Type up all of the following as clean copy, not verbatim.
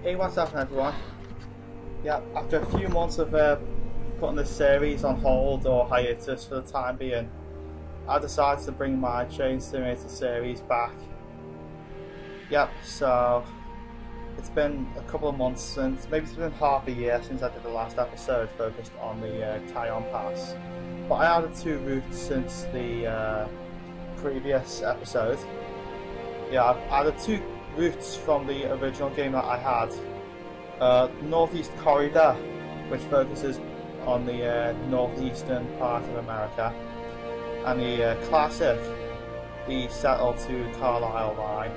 Hey, what's happening, everyone? Yeah, after a few months of putting this series on hold or hiatus for the time being, I decided to bring my Train Simulator series back. Yep, so it's been a couple of months since, maybe it's been half a year since I did the last episode focused on the Kion Pass. But I added 2 routes since the previous episode. Yeah, I've added 2 routes from the original game that I had. Northeast Corridor, which focuses on the northeastern part of America, and the classic, the Settle to Carlisle line.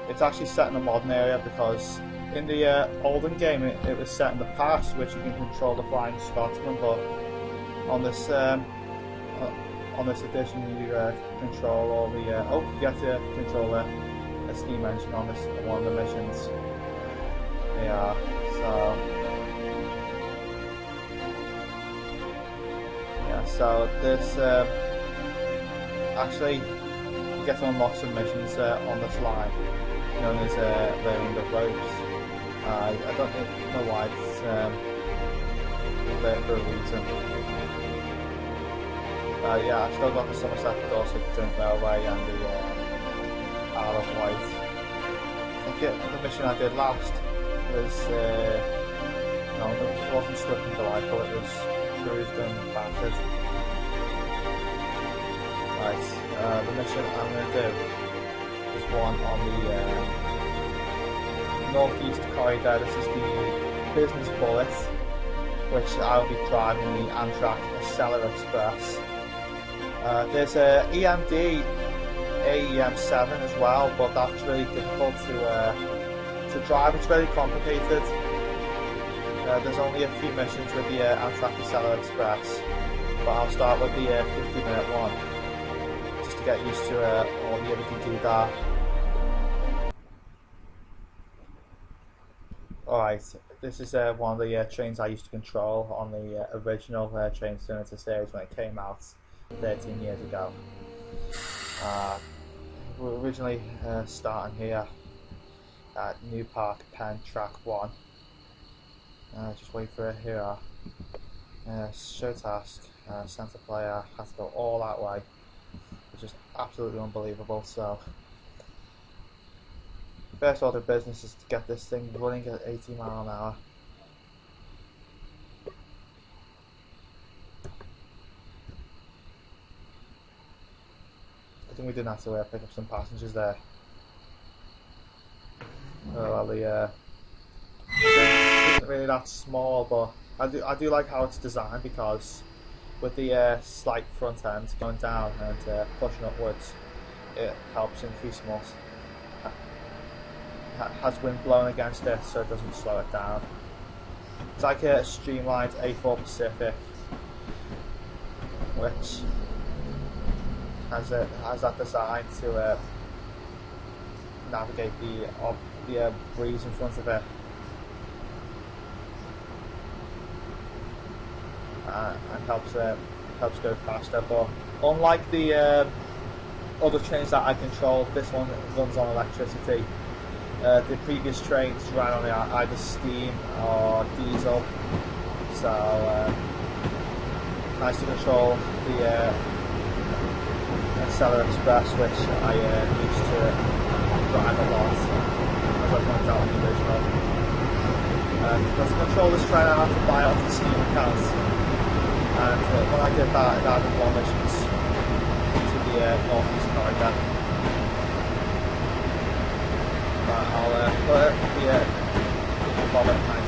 It's actually set in a modern area because in the olden game it was set in the past, which you can control the Flying Scotsman, but on this edition you control all the you get to control a steam engine on this one of the missions. Yeah, so this actually you get to unlock some missions on this line, known as layering the ropes. I don't know why it's there for a reason. Yeah, I've still got the Somerset Dorset Railway and the Isle of Wight. I think the mission I did last was, no, it wasn't swift and delightful, it was bruised and battered. Right, the mission I'm going to do is one on the Northeast Corridor. This is the business Bullit, which I'll be driving the Amtrak Acela Express. There's a EMD AEM7 as well, but that's really difficult to drive. It's very complicated. There's only a few missions with the Amtrak Acela Express, but I'll start with the 50-minute one, just to get used to all the everything to do that. Alright, this is one of the trains I used to control on the original Train Simulator series when it came out 13 years ago. We're originally starting here at New Park Penn Track 1. Just wait for it here. Show task, center player, has to go all that way, which is absolutely unbelievable. So, first order of business is to get this thing running at 80 miles an hour. I think we didn't have to pick up some passengers there. Well, the isn't really that small, but I do like how it's designed, because with the slight front end going down and pushing upwards, it helps increase more. It has wind blowing against it, so it doesn't slow it down. It's like a streamlined A4 Pacific, which has that design to navigate the breeze in front of it, and helps go faster. But unlike the other trains that I control, this one runs on electricity. The previous trains ran on either steam or diesel, so nice to control the Acela Express, which I used to drive a lot, as I pointed out in the original. To control this train, I had to buy it off the Steam account, and when I did that, it added more missions to the Northeast Corridor. I'll put the Bullit at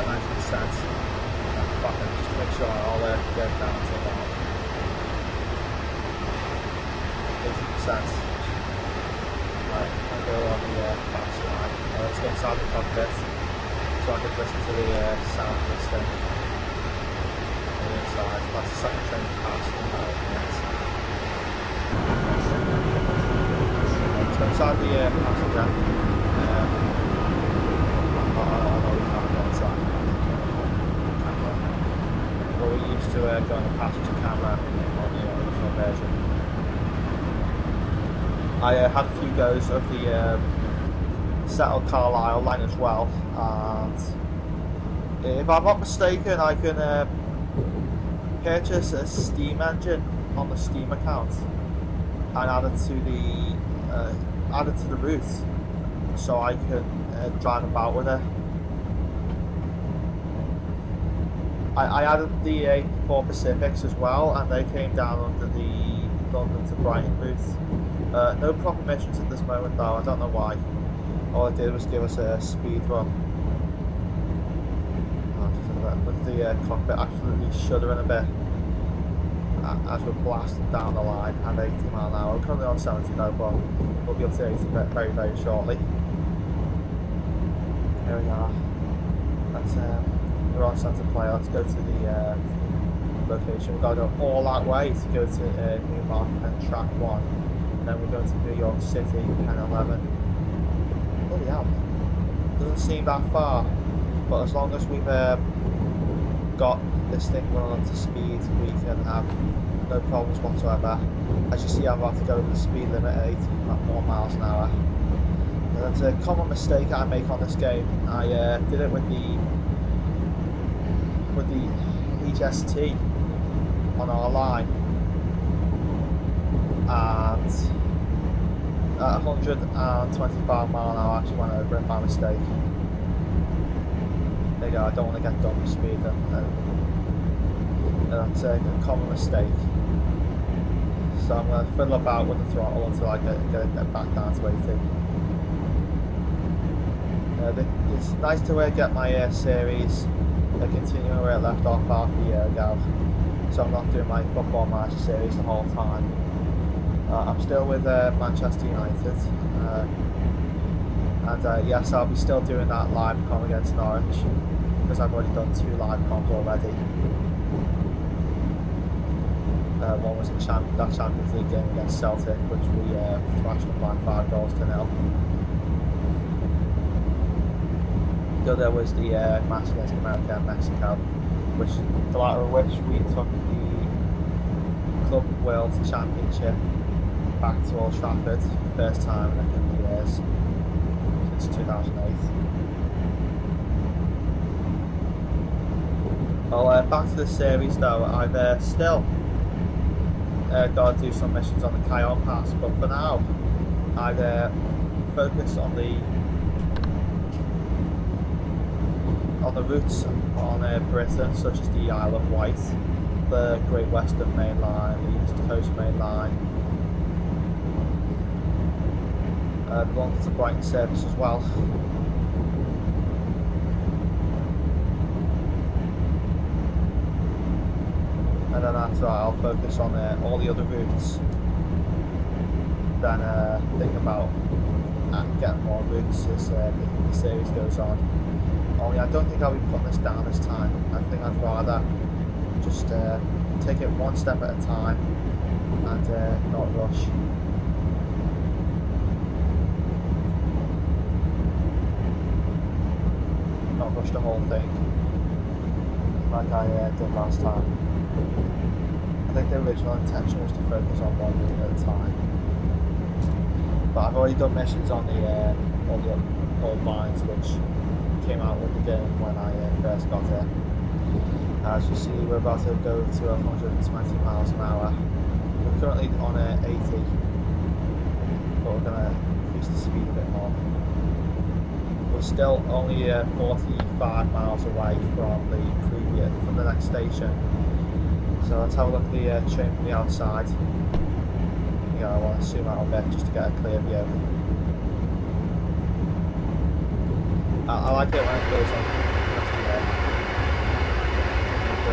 90%, just to make sure I'll get down to about 80%. Right, I'll go on the fast line. Let's get inside the cockpit so I can listen to the sound of this thing on the inside. That's the second train past in about minutes. So inside the passenger, although we can't go inside camera, but we're used to going the passenger camera on the original version. I had a few goes of the settled Carlisle line as well. And if I'm not mistaken, I can purchase a Steam engine on the Steam account and add it to the route, so I can drive about with it. I added the 84 Pacifics as well, and they came down under the London to Brighton route. No proper missions at this moment though, I don't know why. All it did was give us a speed run. With the cockpit absolutely shuddering a bit as we're blasting down the line at 80 mile an hour. We're currently on 70 though, but we'll be up to 80 very, very shortly. Here we are. We're on centre play. Let's go to the location. We've got to go all that way to go to Newmarket and track 1. And then we're going to New York City, Pen 11. Bloody hell. Doesn't seem that far, but as long as we've got this thing running up to speed, we can have no problems whatsoever. As you see, I'm about to go to the speed limit at 81 miles an hour. And that's a common mistake I make on this game. I did it with the HST on our line, and at 125 mile an hour I actually went over it by mistake. There you go, I don't want to get done with speed, and that's a common mistake. So I'm going to fiddle about with the throttle until I get it back down to 80. It's nice to get my series continuing where it left off half a year ago, so I'm not doing my football manager series the whole time. I'm still with Manchester United, and yes, I'll be still doing that live com against Norwich, because I've already done 2 live comms already. One was that Champions League game against Celtic, which we thrashed them by 5 goals to 0. The other was the match against America and Mexico, which the latter of which we took the Club World Championship back to Old Trafford for the first time in a couple of years, since 2008. Well, back to the series though, I've still got to do some missions on the Cayenne Pass, but for now I've focused on the routes on Britain, such as the Isle of Wight, the Great Western Main Line, the East Coast Main Line, the London to Brighton service as well. And then after that I'll focus on all the other routes, then think about getting more routes as the series goes on. Only I don't think I'll be putting this down this time. I think I'd rather just take it one step at a time and not rush. Not rush the whole thing like I did last time. I think the original intention was to focus on one route at a time. But I've already done missions on all the old lines which came out with the game when I first got it. As you see, we're about to go to 120 miles an hour. We're currently on 80, but we're going to increase the speed a bit more. We're still only 45 miles away from the next station. So let's have a look at the train from the outside. Yeah, I want to zoom out a bit just to get a clear view. I like it when it goes on the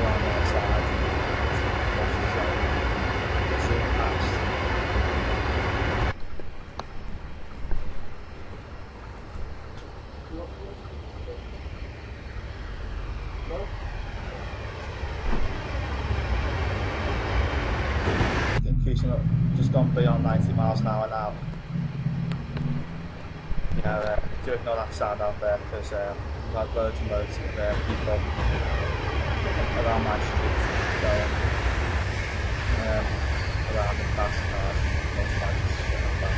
outside. Zoom past. Increasing up, just gone beyond 90 miles an hour now. Do ignore that sound out there, because we've had loads and loads of people around my street going around the fast cars and motorbikes and shit like that.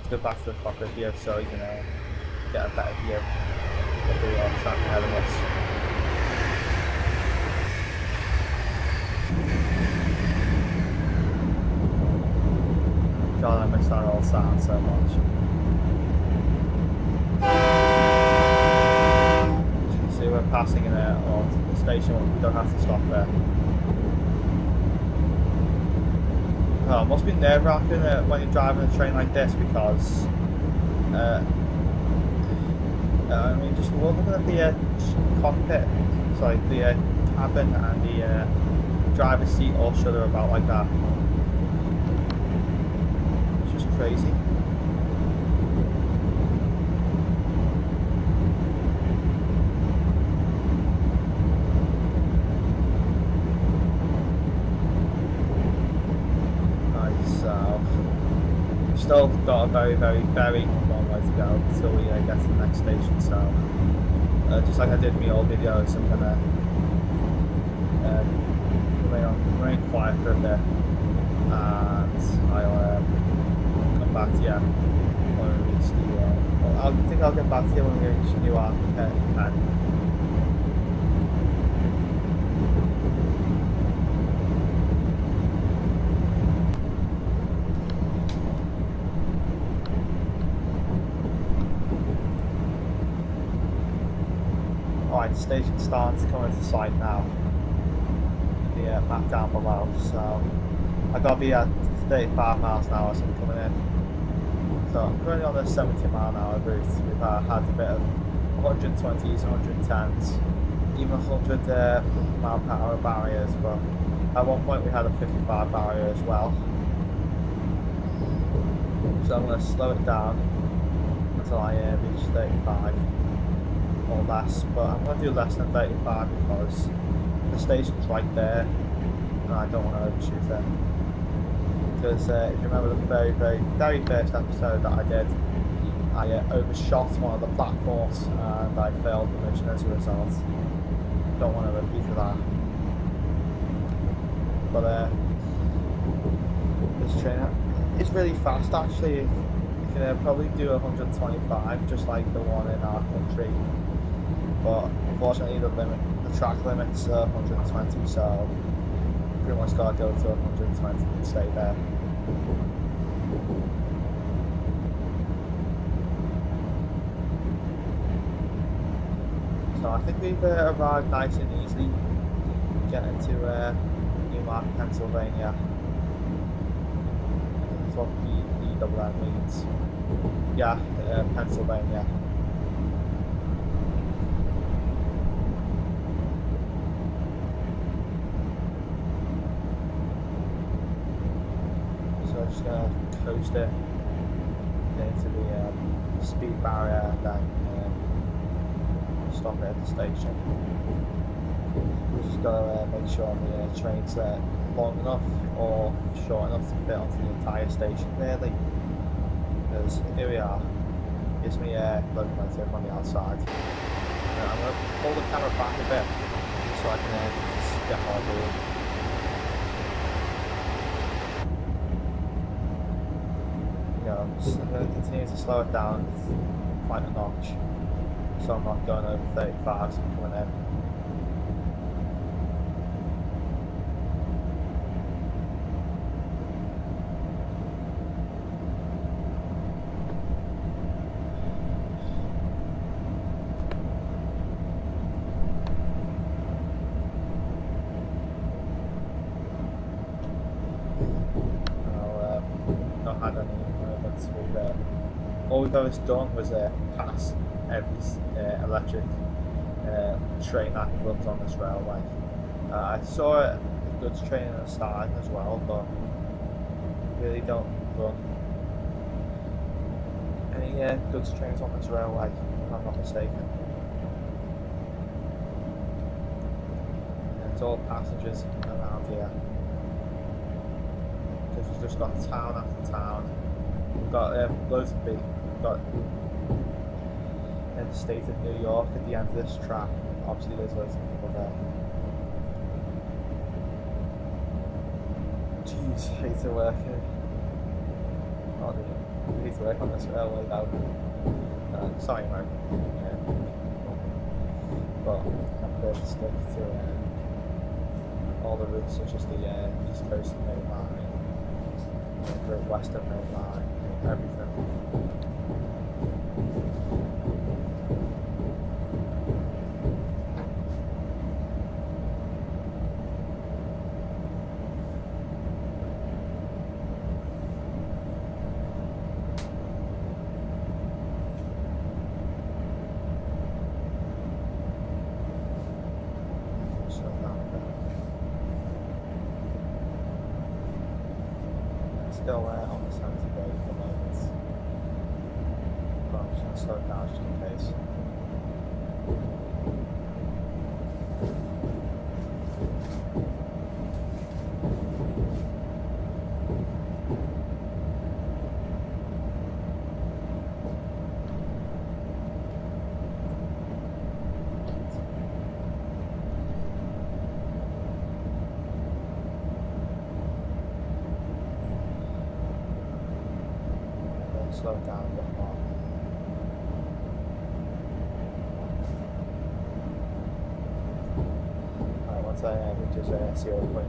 Let's go back to the cockpit view so you can get a better view of the track ahead of us. God, I miss that old sound so much. As you can see, we're passing in on the station. We don't have to stop there. Oh, it must be nerve-wracking when you're driving a train like this because, I mean, just looking at the cockpit, sorry, the cabin and the driver's seat all shudder about like that. It's just crazy. Still got a very long way to go until we get to the next station, so just like I did in my old videos, I'm gonna remain quiet for a bit and I'll come back to you when we reach the I think I'll get back to you when we reach the new arc. Alright, the station's starting to come into sight now. The map down below, so I gotta be at 35 miles an hour as I'm coming in. So I'm currently on the 70 mile an hour route. We've had a bit of 120s, 110s, even 100 mile per hour barriers, but at one point we had a 55 barrier as well. So I'm going to slow it down until I reach 35. Or less, but I'm going to do less than 35 because the station's right there and I don't want to overshoot it. Because if you remember the very first episode that I did, I overshot one of the platforms and I failed the mission as a result. Don't want to repeat that. But this train is really fast actually. You can probably do 125 just like the one in our country. But unfortunately the track limit's 120, so pretty much gotta go to 120 and stay there. So I think we've arrived nice and easily getting to Newmarket, Pennsylvania. That's what BEWM means. Yeah, Pennsylvania. I'm just going to coast it into the speed barrier and then stop it at the station. We've just got to make sure the train's long enough or short enough to fit onto the entire station really. Because here we are, gives me locomotive on the outside. I'm going to pull the camera back a bit so I can just get more view. I'm going to continue to slow it down quite a notch so I'm not going over 35 as I'm coming in. Not had any movements. All we've always done was pass every electric train that runs on this railway. I saw a goods train in the start as well, but really don't run any goods trains on this railway, if I'm not mistaken. It's all passengers around here. Because we've just got town after town. We've got loads of big. We've got in the state of New York at the end of this track. Obviously, there's loads of people there. Jeez, hate to work here. Oh dear. I need to work on this early though. Sorry, man. But I'm going to stick to all the routes, such as the East Coast Main Line, the Great Western Main Line, everything. Still on the 70 road at the moment, but I'm just going to slow it down just in case. Slow down a bit more. Alright, once I reach 0.15,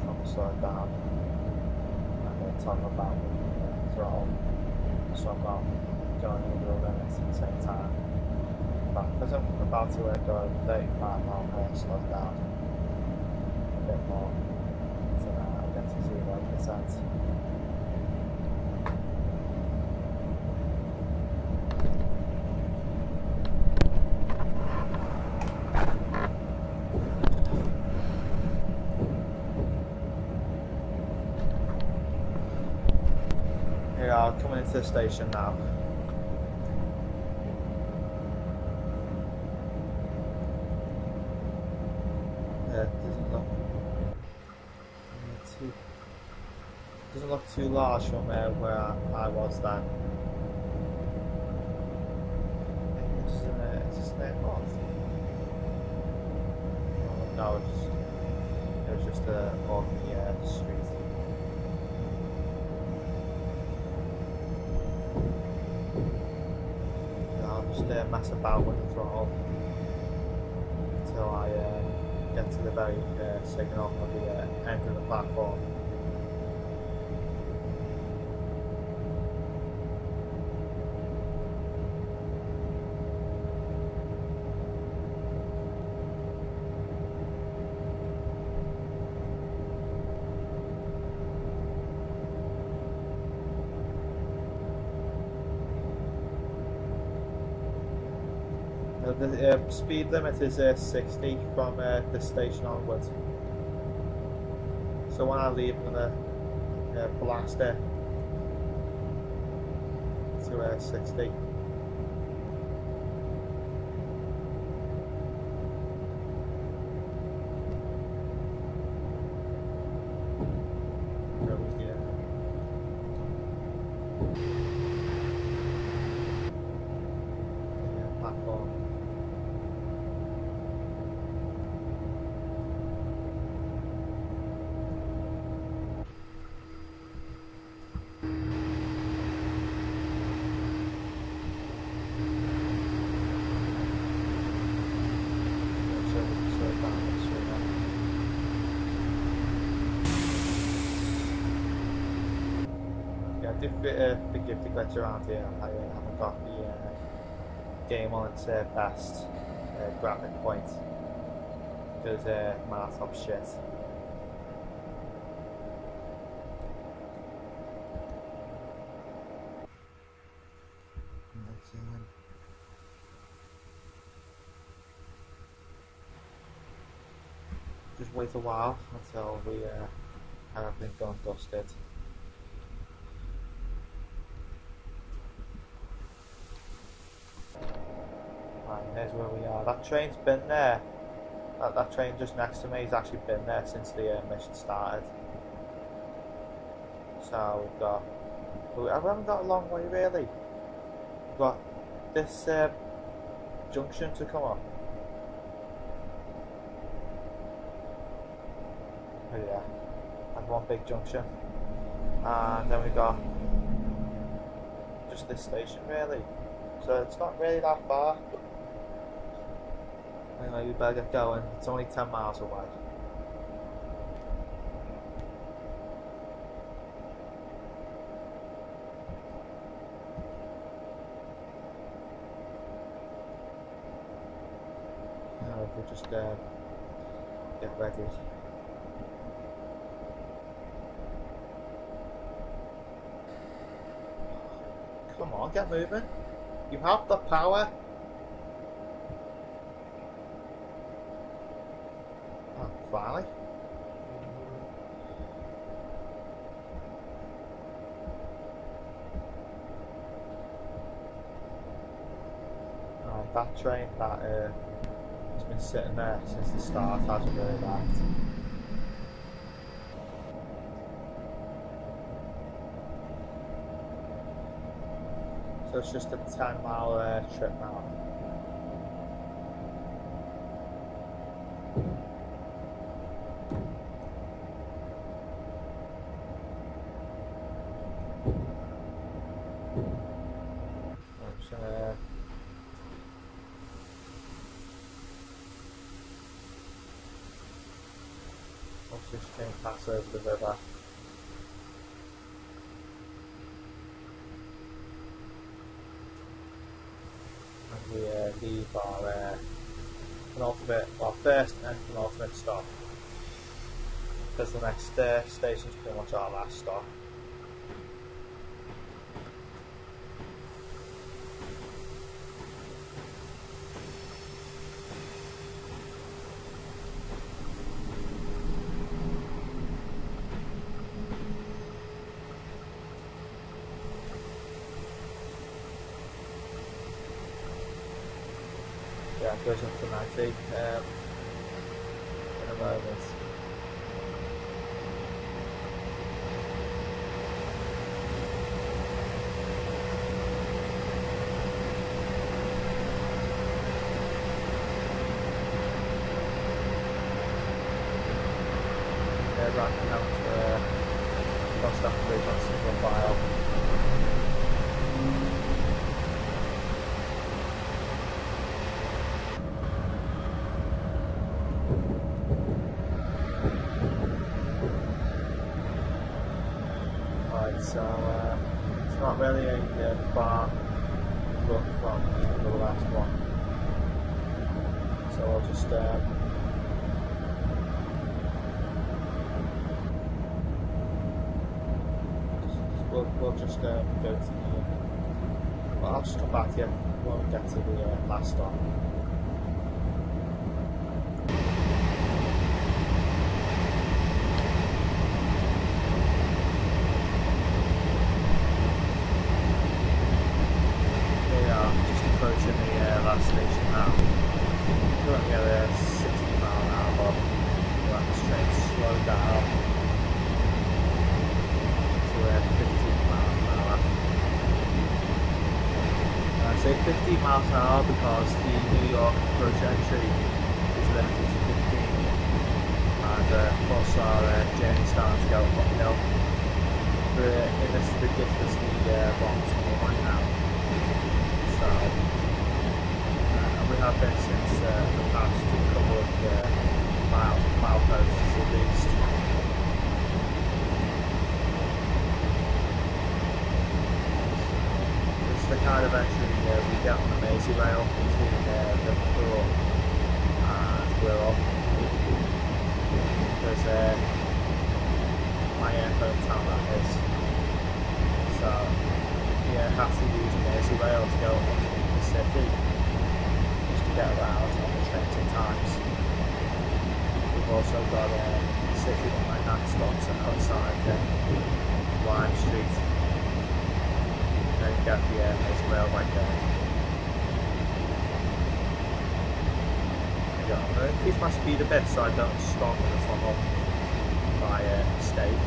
I'll slow it down. I'm going to talk about the throttle, so I'm not going over the limits at the same time. But because I'm about to go 35, I'll slow it down a bit more so that I get to 0%. Coming into the station now. It doesn't look too large from where I was then. It's just an airport. Oh, no, it was just on the street. Just mess about with the throttle until I get to the very signal of the end of the platform. The speed limit is 60 from the station onwards. So when I leave, I'm going to blast it to 60. Platform. I do forgive the glitch around here. I haven't got the game on its best graphic point because my laptop's shit. Just wait a while until we have everything done dusted. Here's where we are. That train's been there. That train just next to me has actually been there since the mission started. So we haven't got a long way really. We've got this junction to come up. Oh yeah, that's one big junction. and then we got just this station really, so it's not really that far. Anyway, we better get going, it's only 10 miles away. We'll just get ready. Come on, get moving. You have the power. Oh, finally. Alright, that train that has been sitting there since the start hasn't really arrived. So it's just a 10-mile trip now. This train pass over the river. And we leave our penultimate, well, first and penultimate stop, because the next station is pretty much our last stop. Yeah, it goes up to 90 in a moment. Yeah, racking out across that bridge on single file. So it's not really a far look from the last one. So I'll just we'll just go to the. Well, I'll just come back to you when we get to the last stop. Approaching the last station now. Currently at 60 mile an hour, but we'll have this train slow down to 15 miles an hour. I say 15 miles an hour because the New York approach entry is limited to 15, and of course our journey starting to go uphill. We're in this ridiculously long tunnel right now. So, we have been since the past couple of mileposts at least. It's the kind of entry we get on the Mersey rail between Liverpool and Wirral. Because my hometown that is. So, yeah, have to use Mersey rail to go up the city just to get around on the trains at times. We've also got a city line that stops outside Lime Street. Then you get the Mersey rail right there. There you go. I'm going to increase my speed a bit so I don't stop in the tunnel by mistake.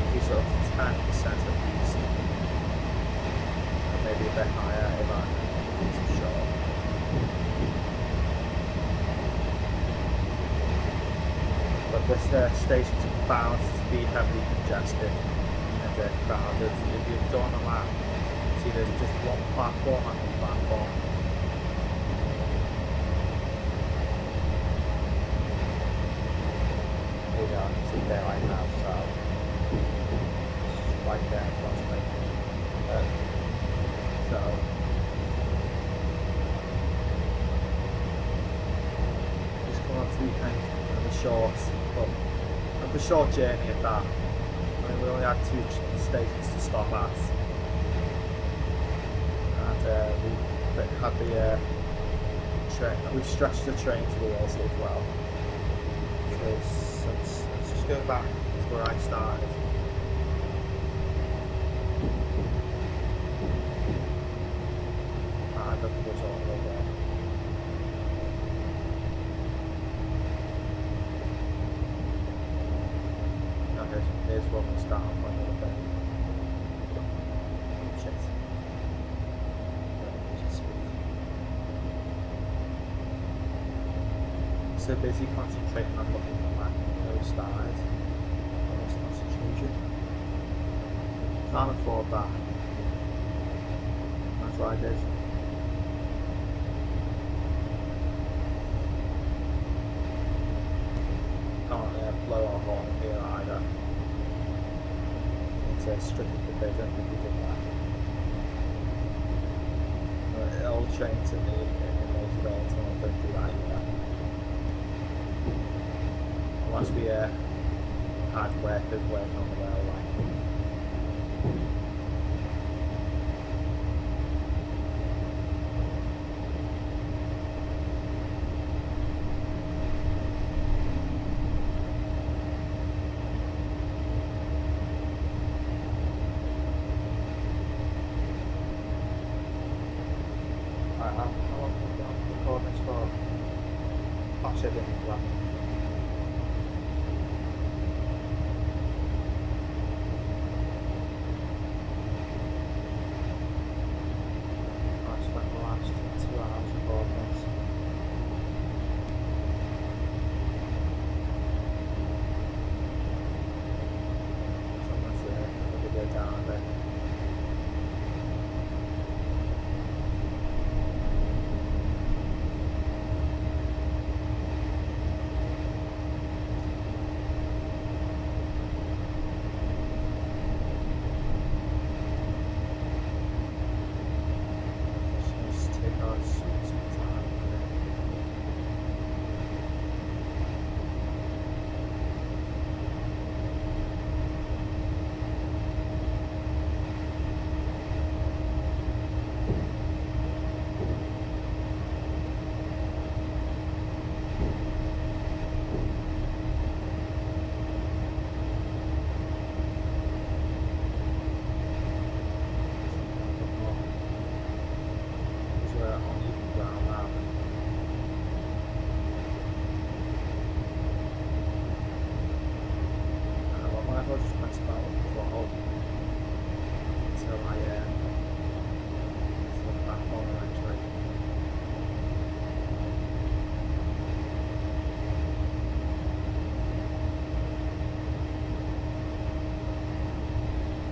Increase it up to 10% at least. Maybe a bit higher if I'm sure. But This station's bound to be heavily congested and crowded. If you've done a map, see there's just one platform and one platform. Here we are, see daylight now, so right there in front of me. So just come on to the end of the short journey at that. I mean, we only had 2 stations to stop at, and we had the train. We've stretched the train to wheels as well. So let's just go back to where I started. I don't think there's all the way there. Here's what we start off on a little bit. Shit. So busy concentrating on looking at my no started. Almost concentration. Can't afford that. That's what I did. Can't blow our horn here either. It's strictly forbidden if we did that. All trains in those belts don't do that either. Unless we had workers working on the railway. How long have we been recording this for? Actually, I didn't think that. I spent the last 2 hours recording this. So I'm going to put the video down a bit.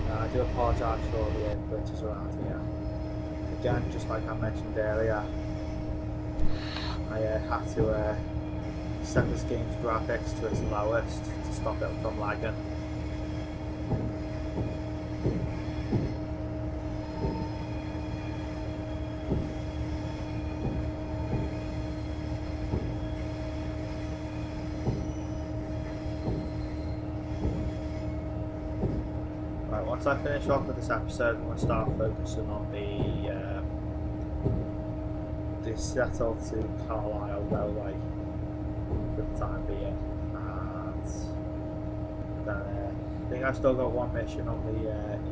I do apologise for all the glitches around here. Again, just like I mentioned earlier, I had to set this game's graphics to its lowest to stop it from lagging. Once I finish off with this episode, I'm going to start focusing on the Seattle to Carlisle railway for the time being, and then I think I've still got one mission on the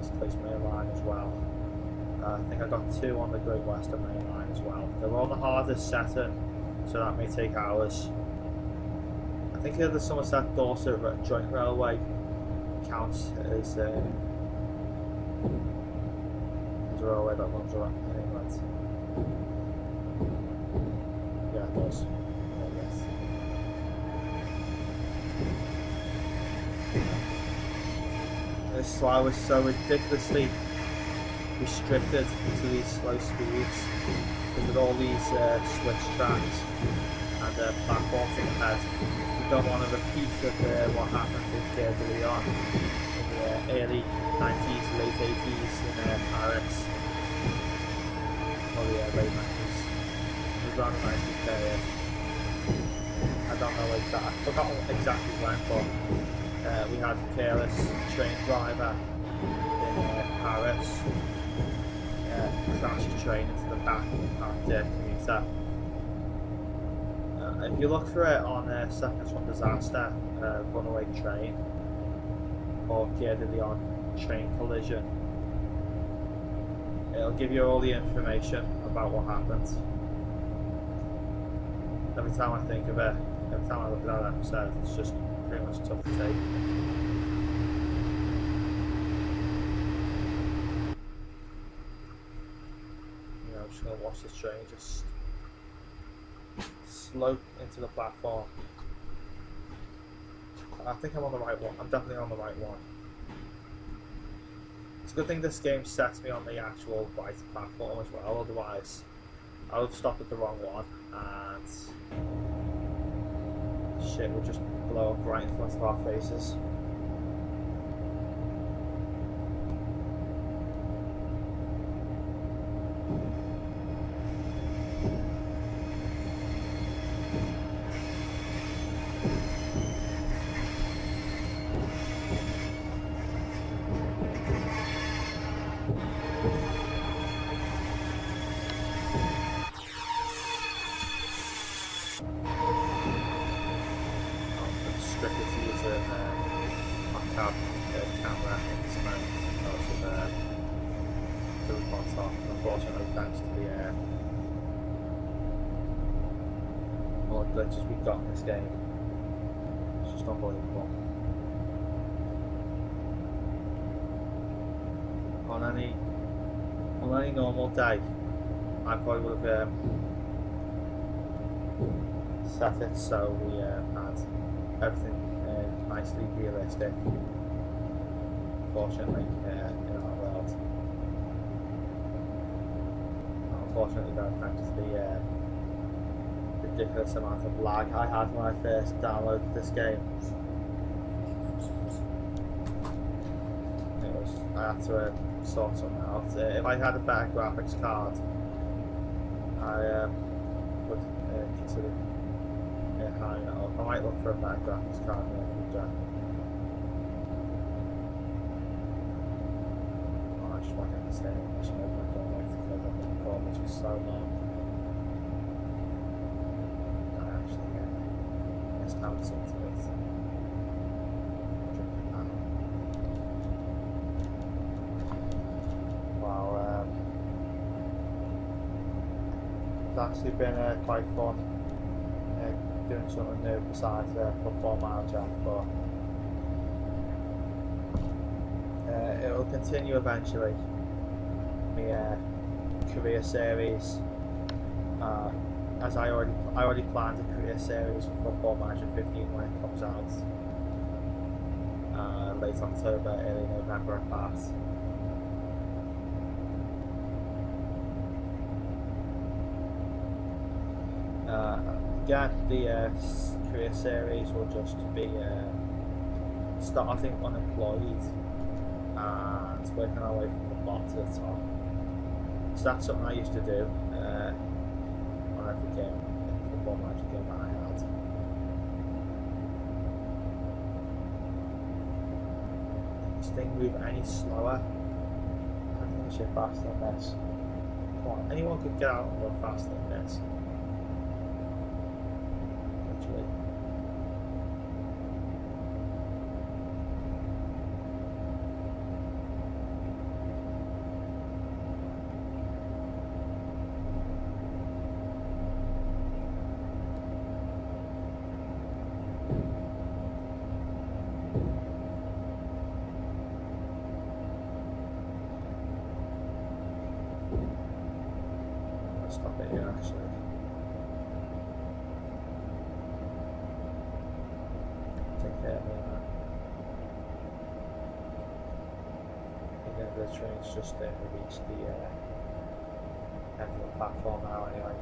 East Coast Main Line as well. I think I got 2 on the Great Western Main Line as well. They're all the hardest setting, so that may take hours. I think the Somerset Dorset joint railway counts as a railway that runs around England. Yeah, it does. Oh, yes. slow is so ridiculously restricted to these slow speeds, because with all these switch tracks and platforms in the head, you don't want to repeat what happened with De Leon in the early 90s, late 80s in Paris, or the late 90s. It was around the 90s period. I don't know exactly, I forgot exactly when, but we had a careless train driver in Paris crash a train into the back of the commuter. If you look for it on Seconds from Disaster, Runaway Train, or Gare de Lyon train collision, it'll give you all the information about what happened. Every time I think of it, every time I look at that episode, it's just pretty much tough to take. You know, I'm just going to watch this train just slope into the platform. I think I'm on the right one. I'm definitely on the right one. It's a good thing this game sets me on the actual right platform as well, otherwise I would have stopped at the wrong one and shit would just blow up right in front of our faces. Unfortunately, thanks to the all the glitches we've got in this game, it's just unbelievable. On any normal day, I probably would have set it so we had everything nicely realistic. Unfortunately, in our world. Unfortunately, though, thanks to the ridiculous amount of lag I had when I first downloaded this game, I had to sort something out. If I had a better graphics card, I would consider high enough. I might look for a better graphics card in the future. Oh, I just want to get the same mission over and done with because I've been recording this for so long. I actually it's time to sort it. Wow, it's actually been quite fun doing something new besides Football Manager, but it will continue eventually. The career series, as I already planned a career series for Football Manager 15 when it comes out, late October, early November at that. Again, the career series will just be starting unemployed and working our way from the bottom to the top. So that's something I used to do on every game, Football Manager game that I had. Can this thing move any slower? I think it should faster than this. Come on, anyone could get out and run faster than this. Stop it here actually. Take care of me. the train's just reached the end of the platform now anyway.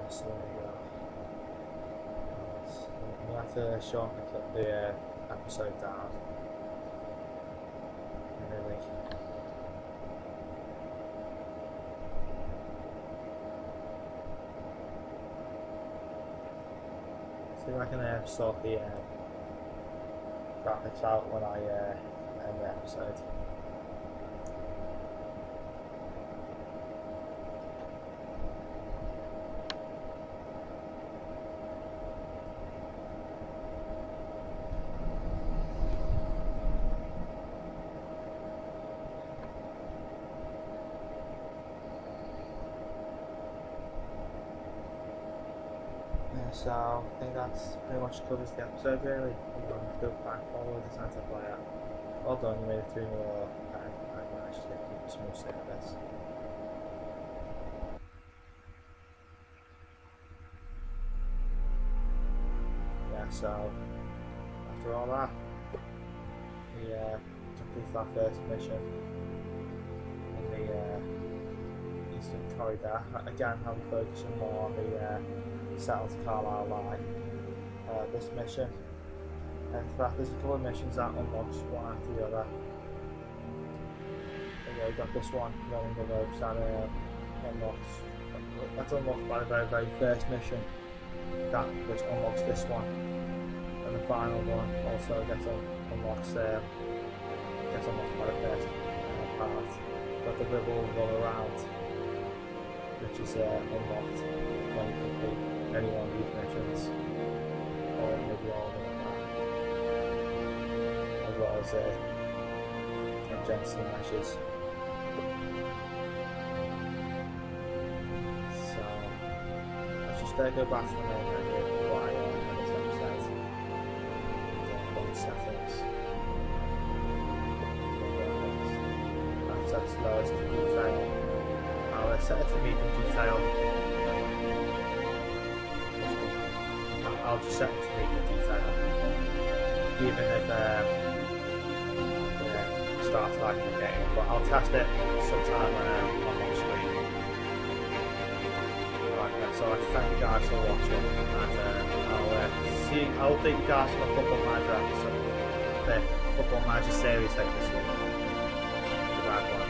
So there you go. We have to shortly cut the episode down. Really. See if I can sort the graphics out when I end the episode. So I think that's pretty much covers the episode really. I'm going to go back forward the Santa player. Well done, you made it through more and I managed to keep a smooth state of this. Yeah, so after all that, we completed our first mission in the Eastern Corridor. Again, I'm focusing more on the settled Carlisle line, this mission, and for that there's a couple of missions that unlocks one after the other. We got this one, running the ropes, that that's unlocked by the very first mission, which unlocks this one, and the final one also gets unlocked by the first part, but the river will roll around, which is unlocked when you complete any one of these missions, or maybe all of them, as well as emergency measures. So let's just go back to the main menu before I end this episode. Go to settings. I've set it to lowest detail. I'll set it to medium detail. I'll just set it to medium detail, even if it starts like the game, but I'll test it sometime on my screen. Alright, so I thank you guys for watching, and I'll update you guys on the Football Manager episode, the Football Manager series like this one. Goodbye.